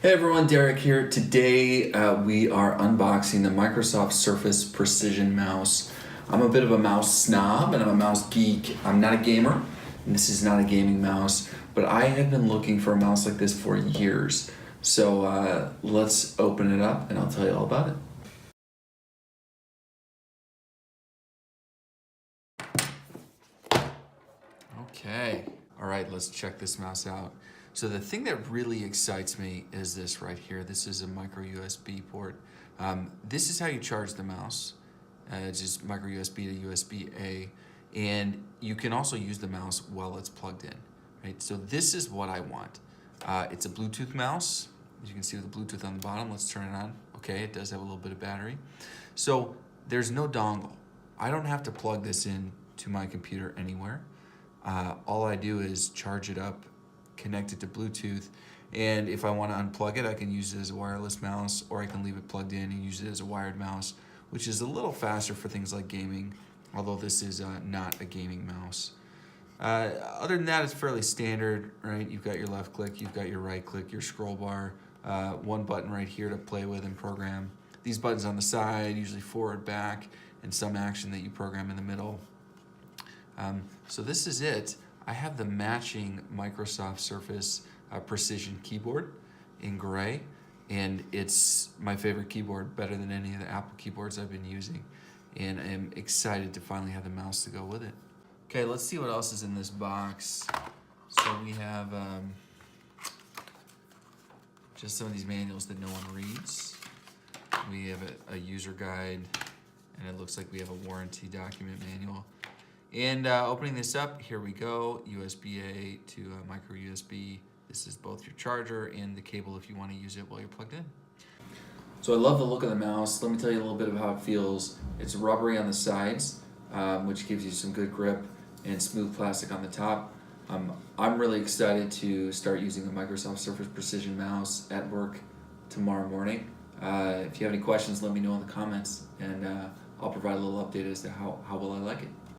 Hey everyone, Derek here. Today we are unboxing the Microsoft Surface Precision Mouse. I'm a bit of a mouse snob and I'm a mouse geek. I'm not a gamer, and this is not a gaming mouse, but I have been looking for a mouse like this for years. So let's open it up and I'll tell you all about it. Okay, all right, let's check this mouse out. So the thing that really excites me is this right here. This is a micro USB port. This is how you charge the mouse. It's just micro USB to USB-A. And you can also use the mouse while it's plugged in, right? So this is what I want. It's a Bluetooth mouse. As you can see with the Bluetooth on the bottom, let's turn it on. Okay, it does have a little bit of battery. So there's no dongle. I don't have to plug this in to my computer anywhere. All I do is charge it up, connect it to Bluetooth, and if I want to unplug it, I can use it as a wireless mouse, or I can leave it plugged in and use it as a wired mouse, which is a little faster for things like gaming, although this is not a gaming mouse. Other than that, it's fairly standard, right? You've got your left click, you've got your right click, your scroll bar, one button right here to play with and program. These buttons on the side, usually forward, back, and some action that you program in the middle. So this is it. I have the matching Microsoft Surface Precision keyboard in gray, and it's my favorite keyboard, better than any of the Apple keyboards I've been using, and I'm excited to finally have the mouse to go with it. Okay, let's see what else is in this box. So we have just some of these manuals that no one reads. We have a user guide, and it looks like we have a warranty document manual. And opening this up, here we go, USB-A to micro USB. This is both your charger and the cable if you want to use it while you're plugged in. So I love the look of the mouse. Let me tell you a little bit of how it feels. It's rubbery on the sides, which gives you some good grip, and smooth plastic on the top. I'm really excited to start using the Microsoft Surface Precision mouse at work tomorrow morning. If you have any questions, let me know in the comments, and I'll provide a little update as to how well I like it.